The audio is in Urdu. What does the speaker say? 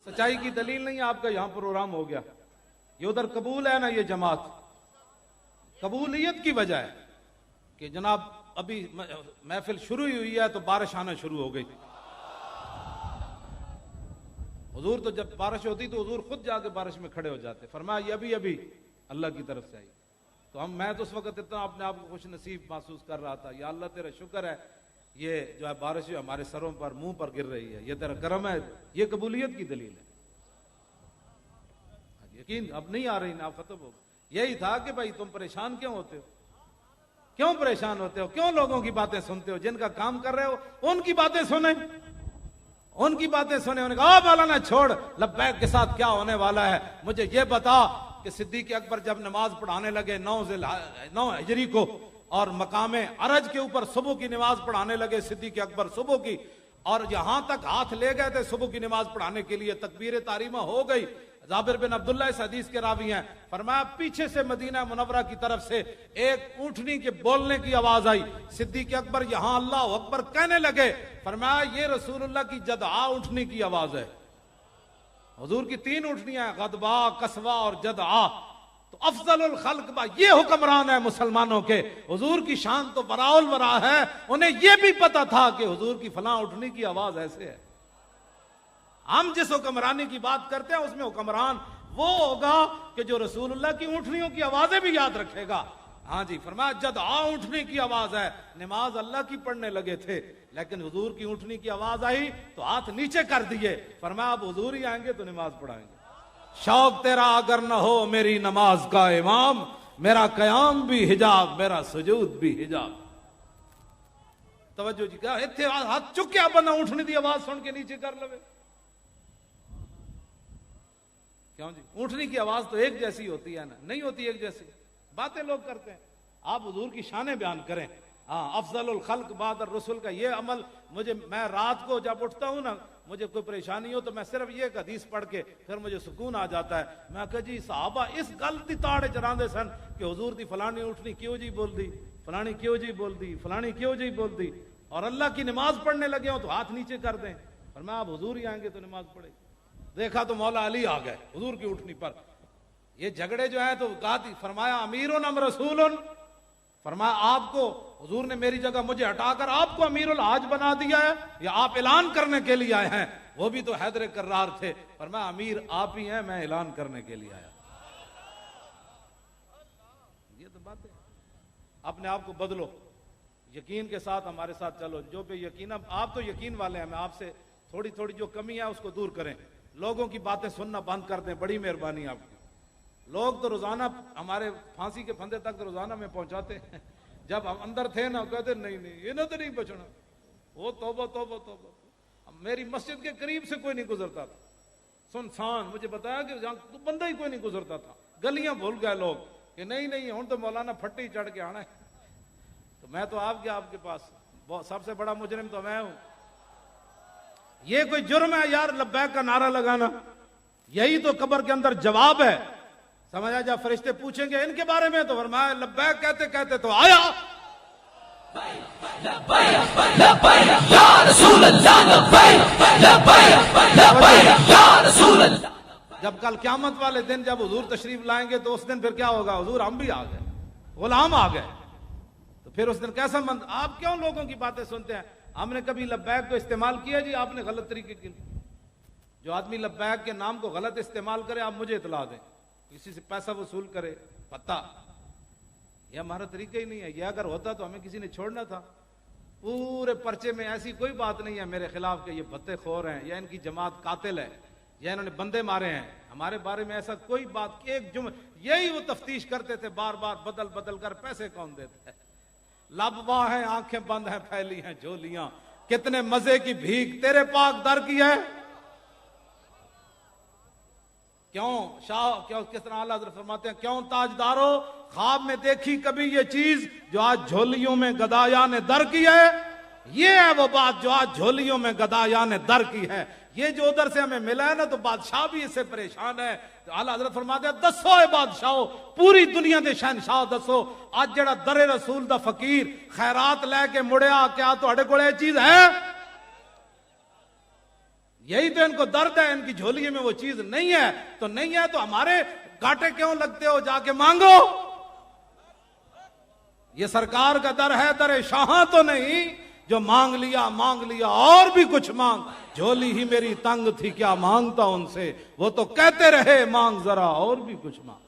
سچائی کی دلیل نہیں آپ کا یہاں پروگرام ہو گیا، یہ ادھر قبول ہے نا، یہ جماعت قبولیت کی وجہ ہے کہ جناب ابھی محفل شروع ہی ہوئی ہے تو بارش آنا شروع ہو گئی۔ حضور تو جب بارش ہوتی تو حضور خود جا کے بارش میں کھڑے ہو جاتے، فرمایا یہ ابھی اللہ کی طرف سے آئی۔ تو میں تو اس وقت اتنا اپنے آپ کو خوش نصیب محسوس کر رہا تھا، یا اللہ تیرا شکر ہے، یہ جو ہے بارش جو ہمارے سروں پر منہ پر گر رہی ہے، یہ تیرا کرم ہے، یہ قبولیت کی دلیل ہے۔ یقین اب نہیں آ رہی نا، اب ختم ہو گئی۔ یہی تھا کہ بھائی تم پریشان کیوں ہوتے ہو، کیوں پریشان ہوتے ہو، کیوں لوگوں کی باتیں سنتے ہو، جن کا کام کر رہے ہو ان کی باتیں سنیں، ان کی باتیں سنیں۔ انہوں نے کہا مولانا چھوڑ، لبیک کے ساتھ کیا ہونے والا ہے، مجھے یہ بتا کہ صدیق اکبر جب نماز پڑھانے لگے 9 ہجری کو اور مقام عرج کے اوپر صبح کی نماز پڑھانے لگے صدیق اکبر صبح کی، اور یہاں تک ہاتھ لے گئے تھے صبح کی نماز پڑھانے کے لیے، تکبیر تحریمہ ہو گئی۔ جابر بن عبداللہ اس حدیث کے راوی ہیں، فرمایا پیچھے سے مدینہ منورہ کی طرف سے ایک اونٹنی کے بولنے کی آواز آئی، صدیق اکبر یہاں اللہ اکبر کہنے لگے، فرمایا یہ رسول اللہ کی جدعا اونٹنی کی آواز ہے۔ حضور کی 3 اونٹنیاں ہیں، غدبا، قصوا اور جدعا، تو افضل الخلق یہ حکمران ہے مسلمانوں کے۔ حضور کی شان تو براء الورا ہے، انہیں یہ بھی پتا تھا کہ حضور کی فلاں اونٹنی کی آواز ایسے ہے۔ ہم جس حکمرانی کی بات کرتے ہیں اس میں حکمران وہ ہوگا کہ جو رسول اللہ کی اونٹنیوں کی آوازیں بھی یاد رکھے گا۔ ہاں جی، فرمایا جدعا اونٹنی کی آواز ہے، نماز اللہ کی پڑھنے لگے تھے لیکن حضور کی اونٹنی کی آواز آئی تو ہاتھ نیچے کر دیے، فرمایا اب حضور ہی آئیں گے تو نماز پڑھائیں گے۔ شوق تیرا اگر نہ ہو میری نماز کا امام، میرا قیام بھی حجاب، میرا سجود بھی حجاب۔ توجہ جی، کیا اتنے ہاتھ چکیا بندہ اونٹنی دی آواز سن کے نیچے کر لوے؟ کیوں جی، اونٹنی کی آواز تو ایک جیسی ہوتی ہے نا؟ نہیں ہوتی ایک جیسی، باتیں لوگ کرتے ہیں۔ آپ حضور کی شانیں بیان کریں۔ ہاں، افضل الخلق بعد الرسل کا یہ عمل میں رات کو جب اٹھتا ہوں نا، مجھے کوئی پریشانی ہو تو میں صرف یہ ایک حدیث پڑھ کے پھر مجھے سکون آ جاتا ہے۔ میں کہا جی صحابہ اس غلطی تاڑے چراندے سن کہ حضور دی فلانی اٹھنی کیوں جی بول دی، فلانی کیوں جی بول دی، فلانی کیوں جی بول دی، اور اللہ کی نماز پڑھنے لگے ہوں تو ہاتھ نیچے کر دیں، اور میں آپ حضور ہی آئیں گے تو نماز پڑھے گی۔ دیکھا تو مولا علی آ گئے حضور کی اٹھنی پر۔ یہ جھگڑے جو ہیں تو فرمایا امیرن ام رسولن، فرمایا آپ کو حضور نے میری جگہ مجھے ہٹا کر آپ کو امیر الحاج بنا دیا ہے یا آپ اعلان کرنے کے لیے آئے ہیں؟ وہ بھی تو حیدر کرار تھے، فرمایا امیر آپ ہی ہیں، میں اعلان کرنے کے لیے آیا۔ یہ تو بات ہے، اپنے آپ کو بدلو، یقین کے ساتھ ہمارے ساتھ چلو۔ جو بے یقین، آپ تو یقین والے ہیں، میں آپ سے تھوڑی تھوڑی جو کمی ہے اس کو دور کریں، لوگوں کی باتیں سننا بند کر دیں، بڑی مہربانی آپ کی۔ لوگ تو روزانہ ہمارے پھانسی کے پھندے تک روزانہ میں پہنچاتے ہیں، جب ہم اندر تھے نا کہتے نہیں انہیں تو نہیں بچنا، وہ توبہ توبہ توبہ۔ میری مسجد کے قریب سے کوئی نہیں گزرتا تھا، سنسان، مجھے بتایا کہ جہاں بندہ ہی کوئی نہیں گزرتا تھا، گلیاں بھول گئے لوگ کہ نہیں ہوں تو مولانا پھٹی چڑھ کے آنا ہے۔ تو میں تو آپ کے پاس سب سے بڑا مجرم تو میں ہوں۔ یہ کوئی جرم ہے یار لبیک کا نعرہ لگانا؟ یہی تو قبر کے اندر جواب ہے، سمجھا؟ جب فرشتے پوچھیں گے ان کے بارے میں تو فرمایا لبیک کہتے کہتے تو آیا۔ جب کل قیامت والے دن جب حضور تشریف لائیں گے تو اس دن پھر کیا ہوگا؟ حضور ہم بھی آ گئے، غلام آ گئے، تو پھر اس دن کیسا آپ کیوں لوگوں کی باتیں سنتے ہیں؟ ہم نے کبھی لبیک کو استعمال کیا جی؟ آپ نے غلط طریقے کے لیے۔ جو آدمی لبیک کے نام کو غلط استعمال کرے آپ مجھے اطلاع دیں، کسی سے پیسہ وصول کرے، پتہ، یہ ہمارا طریقہ ہی نہیں ہے۔ یہ اگر ہوتا تو ہمیں کسی نے چھوڑنا تھا؟ پورے پرچے میں ایسی کوئی بات نہیں ہے میرے خلاف کہ یہ بھتے خور ہیں یا ان کی جماعت قاتل ہے یا انہوں نے بندے مارے ہیں۔ ہمارے بارے میں ایسا کوئی بات، ایک یہی وہ تفتیش کرتے تھے بار بار بدل بدل کر، پیسے کون دیتا ہے؟ لب واہ ہیں، آنکھیں بند ہیں، پھیلی ہیں جھولیاں، کتنے مزے کی بھیک تیرے پاک در کی ہے۔ کیوں کس طرح اللہ حضرت فرماتے ہیں، کیوں تاجدارو خواب میں دیکھی کبھی یہ چیز جو آج جھولیوں میں گدایان در کی ہے؟ یہ ہے وہ بات جو آج جھولیوں میں گدایان در کی ہے۔ یہ جو ادھر سے ہمیں ملا ہے نا تو بادشاہ بھی اس سے پریشان ہے۔ اللہ حضرت فرماتے ہیں دسو اے بادشاہو، پوری دنیا دے شہنشاہ دسو، آج جڑا در رسول دا فقیر خیرات لے کے مڑیا، کیا تہاڈے کول یہ چیز ہے؟ یہی تو ان کو درد ہے، ان کی جھولی میں وہ چیز نہیں ہے تو نہیں ہے، تو ہمارے گاٹے کیوں لگتے ہو؟ جا کے مانگو۔ یہ سرکار کا در ہے، در شاہاں تو نہیں جو مانگ لیا اور بھی کچھ مانگ، جھولی ہی میری تنگ تھی کیا مانگتا ان سے، وہ تو کہتے رہے مانگ ذرا اور بھی کچھ مانگ۔